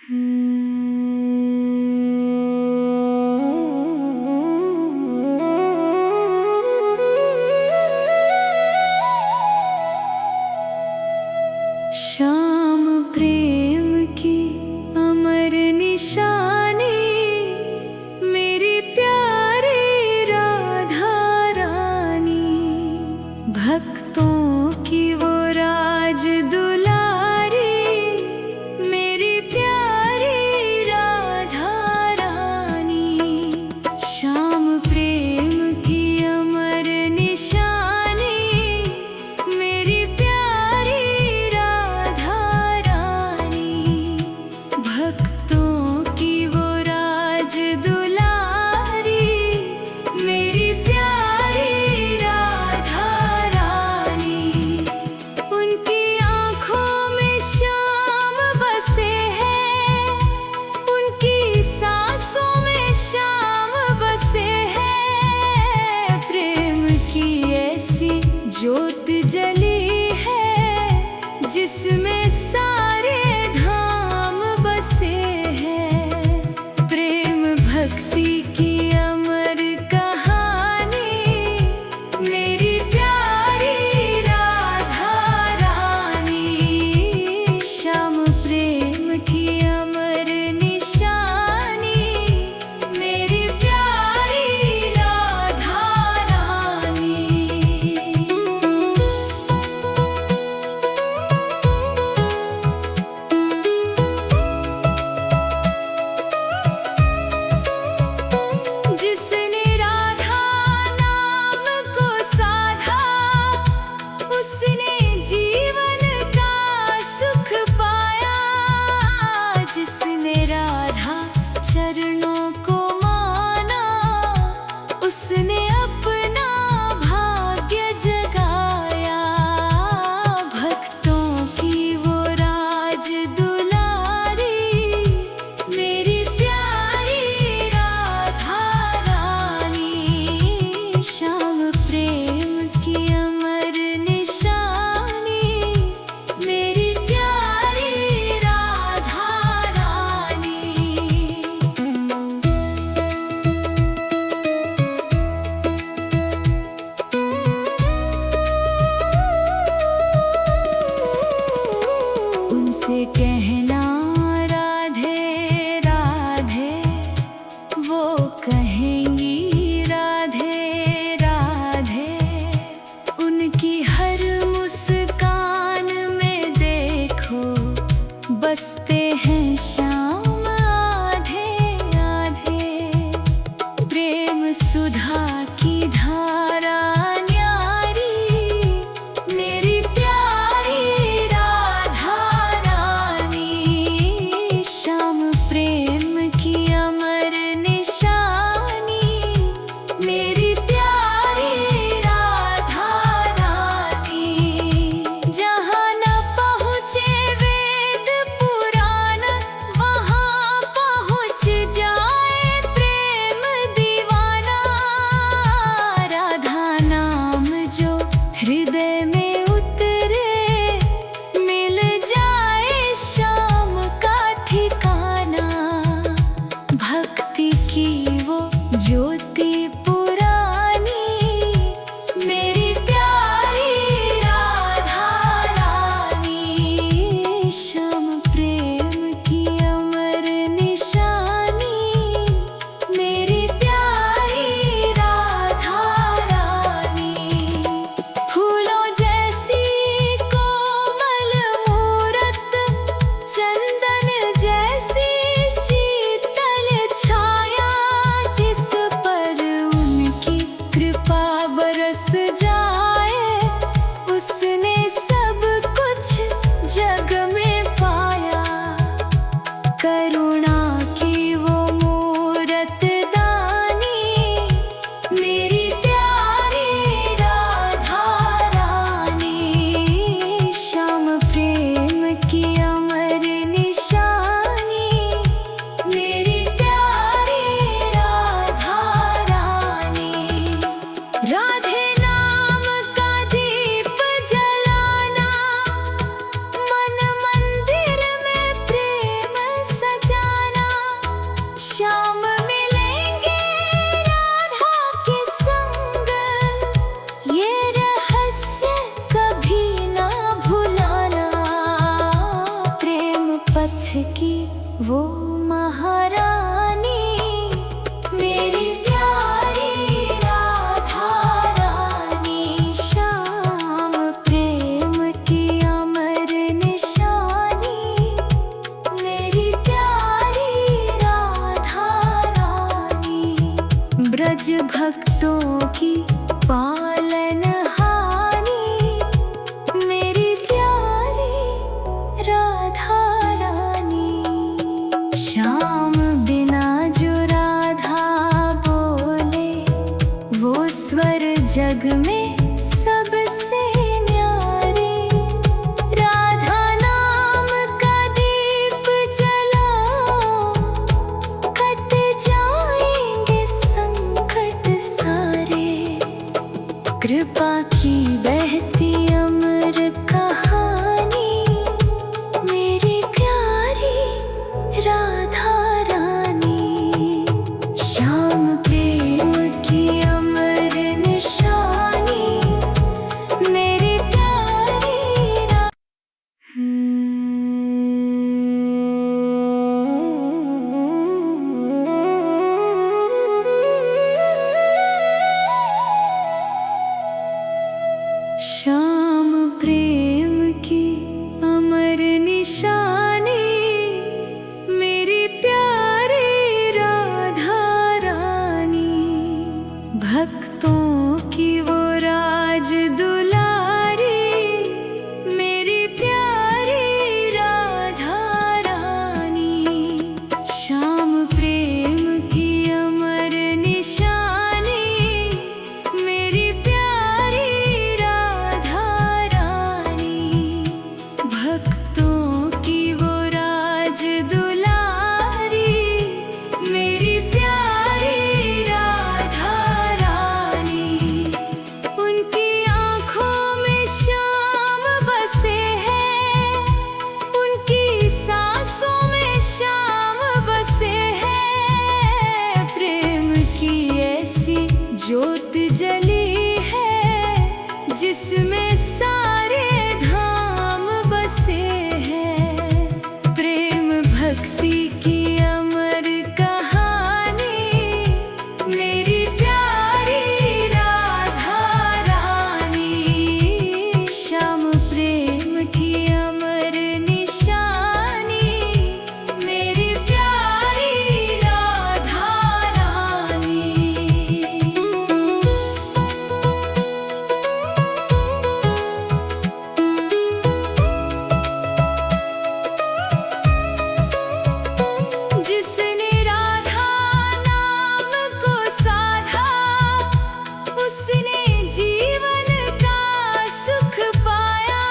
श्याम प्रेम की अमर निशानी, मेरी प्यारी राधा रानी। भक्तों की वो राज दुलारी, मेरी प्यारी राधा रानी। श्याम प्रेम की अमर निशानी, मेरी प्यारी राधा रानी। भक्तों की वो राज दुलारी, मेरी प्यारी राधा रानी। उनकी आँखों में श्याम बसे हैं, उनकी सांसों में श्याम बसे हैं। प्रेम की ऐसी ज्योत जली है, जिसमें सारे धाम बसे हैं। प्रेम भक्ति की अमर कहानी, मेरी प्यारी राधा रानी। श्याम प्रेम की अमर निशानी, मेरी प्यारी राधा रानी। जिसने राधा नाम को साधा, उसने जीवन का सुख पाया। जिसने राधा चरणों को माना, उसने अपना भाग्य जगाया। भक्तों की वो राज दुलारी, मेरी प्यारी राधा रानी। श्याम प्रेम की अमर निशानी, मेरी प्यारी राधा रानी। उनसे कहना राधे राधे, वो कहेंगी राधे राधे। उनकी हर मुस्कान में देखो, बसते हैं श्याम आधे आधे। प्रेम सुधा की धारा न्यारी, मेरी प्यारी राधा रानी। श्याम प्रेम की अमर निशानी, मेरी प्यारी राधा रानी। जहाँ न पहुँचे वेद पुराण, की वो महारानी, मेरी प्यारी राधा रानी। श्याम प्रेम की अमर निशानी, मेरी प्यारी राधा रानी। ब्रज भक्तों की पालन हानि, मेरी प्यारी राधा रानी। श्याम बिना जो राधा बोले, वो स्वर जग में सबसे न्यारे। राधा नाम का दीप जलाओ, कट जाएंगे संकट सारे। कृपा की बहती अमर कहानी, मेरी प्यारी राधा रानी। श्याम प्रेम की अमर निशानी, मेरी प्यारी श्याम प्रेम की अमर निशानी, मेरी प्यारी राधा रानी। भक्तों की वो राज दुलारी, मेरी प्यारी राधा रानी। श्याम प्रेम की अमर निशानी, मेरी प्यारी राधा रानी। भक्तों की वो राज दुलारी, मेरी प्यारी राधा रानी। उनकी आँखों में श्याम बसे हैं, उनकी सांसों में श्याम बसे हैं। प्रेम की ऐसी ज्योत जली है, जिसमें सारे धाम बसे हैं। प्रेम भक्ति की अमर कहानी, मेरी प्यारी राधा रानी। श्याम प्रेम की अमर निशानी, मेरी प्यारी राधा रानी। जिसने राधा नाम को साधा, उसने जीवन का सुख पाया।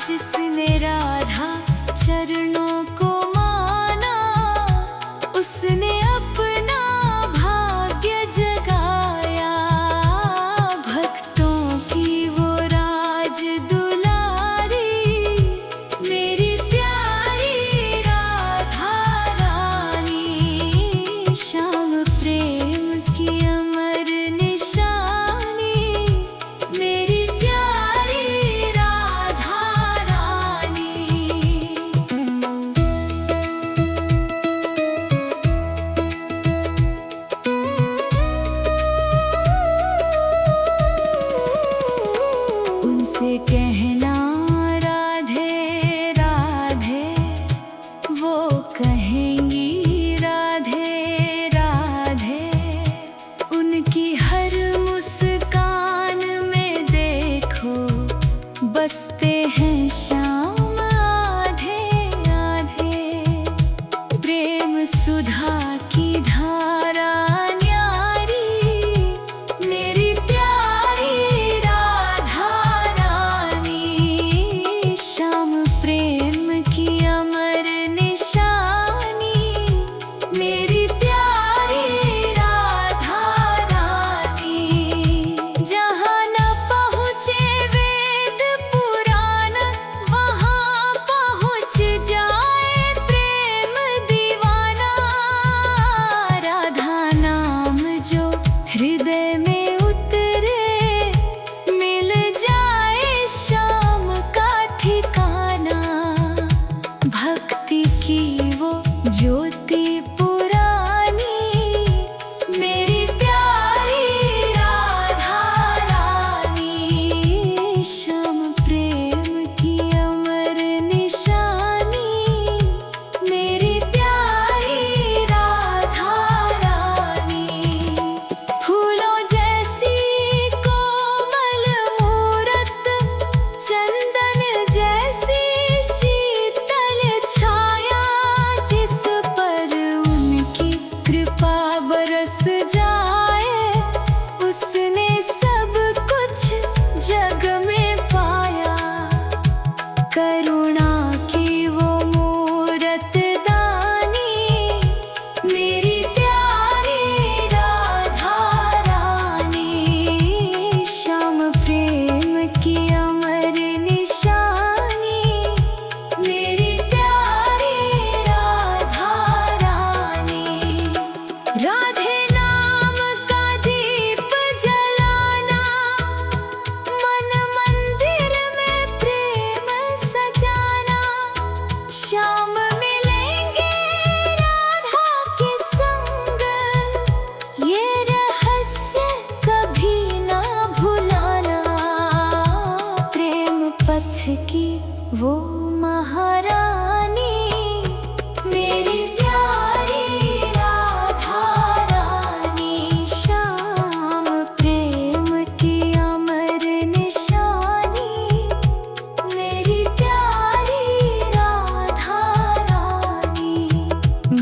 जिसने राधा चरणों को माना, उसने अपना भाग्य जगाया। भक्तों की वो राज दुलारी, मेरी प्यारी राधा रानी। श्याम प्रेम की अमर निशानी, मेरी प्यारी राधा रानी।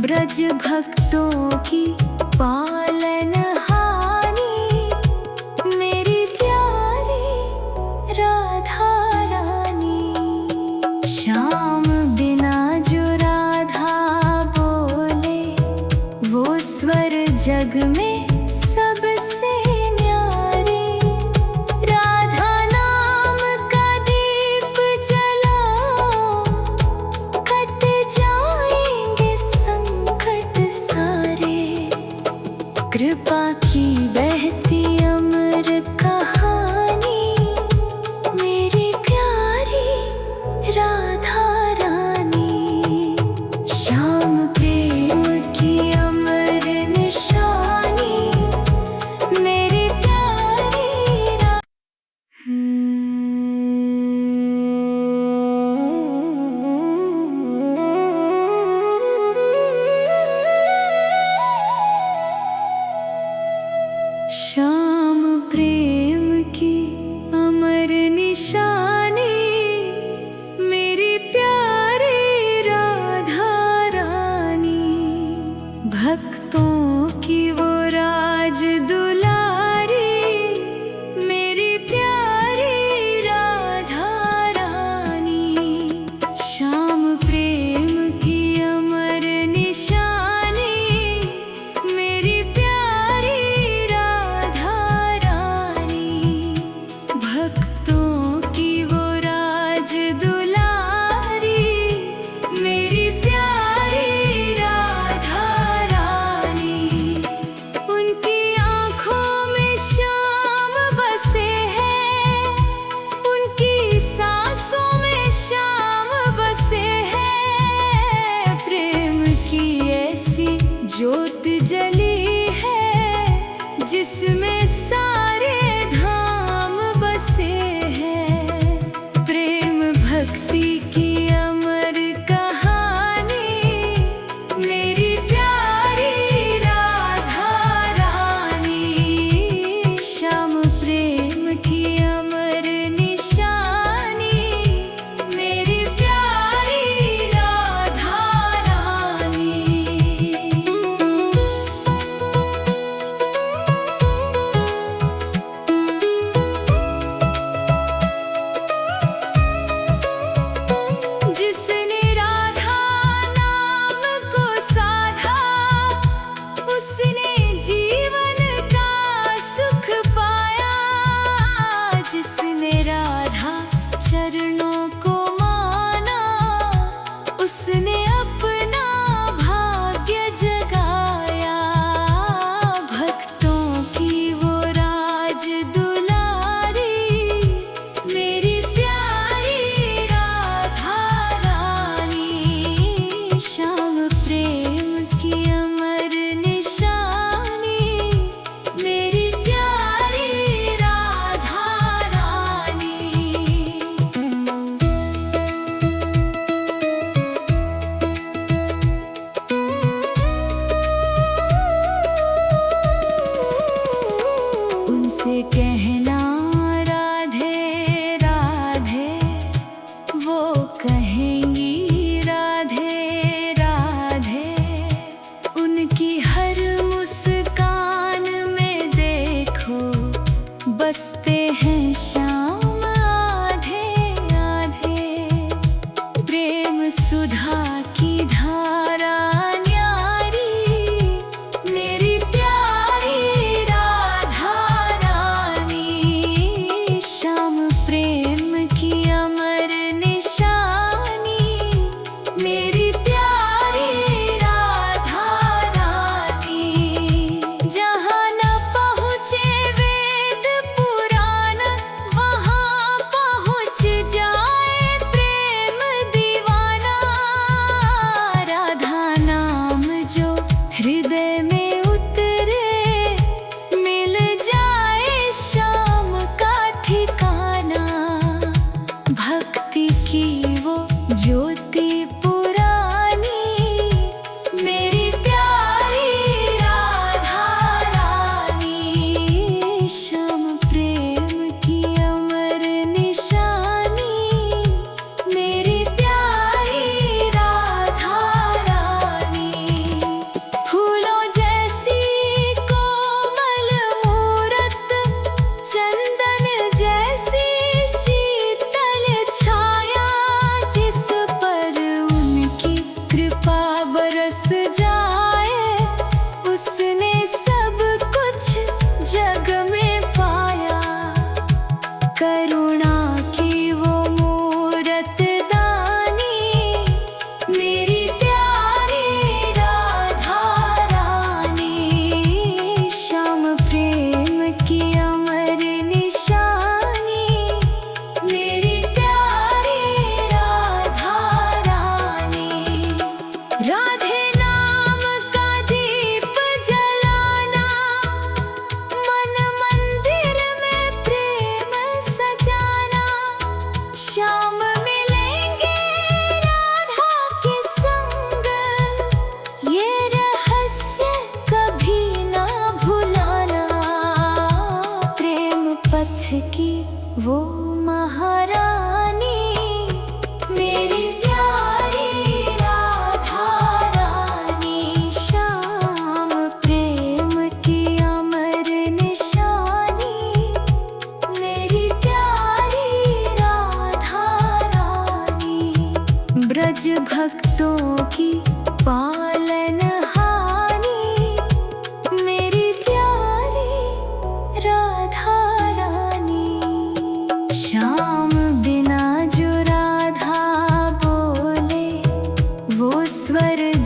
ब्रज भक्तों की पालनहारी, मेरी प्यारी राधा रानी। श्याम बिना जो राधा बोले, वो स्वर जग में सबसे न्यारी। राधा नाम का दीप जलाओ, कट जाएंगे संकट सारे। कृपा की बहती अमर कहानी, मेरी प्यारी राधा रानी। श्याम प्रेम की अमर निशानी, मेरी प्यारी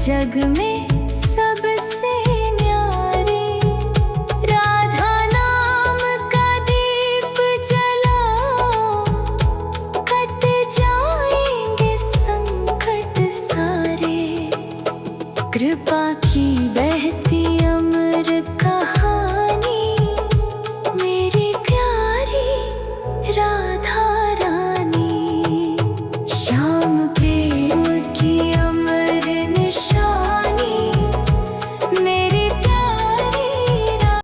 जग में सबसे न्यारी। राधा नाम का दीप जलाओ, कट जाएंगे संकट सारे। कृपा की बहती